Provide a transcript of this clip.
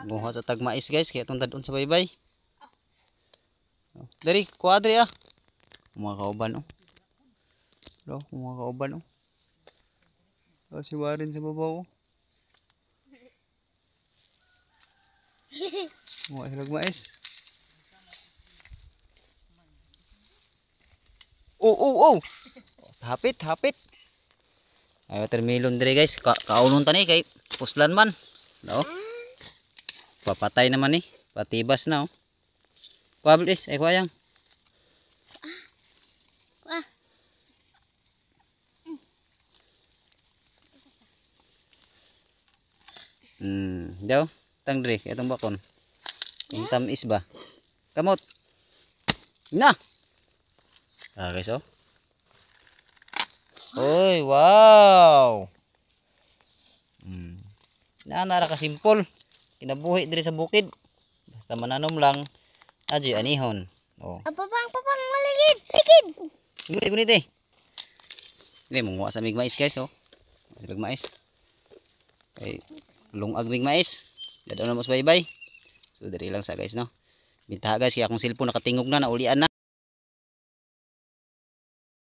Muha sa tagmais guys, kaya itong dadon sa baybay. Dari, kuadri ah. Mga kauban oh. Mga kauban oh. Si Warren sa babaw oh. Mga silag mais. Oh. Hapit. Ay watermelon dire guys. Kaunon tani kay puslan man. No. Papatay naman ni. Patibas na oh. Kuablis ay kuayang. Daw tang dire itong bakon. Yung tamis ba? Kamot. Na. Guys oh. Oy, wow. Nara ka simple. Kinabuhi diri sa bukid. Basta mananom lang. Aji anihon. Oh. Papang maligid. Gunit eh. Ini munguha sa mig mais guys oh. Silag mais. Ay lungag mig mais. Dadon na mo sa baybay. So diri lang sa guys no. Bintaha guys kaya akong cellphone nakatingog na naulian na.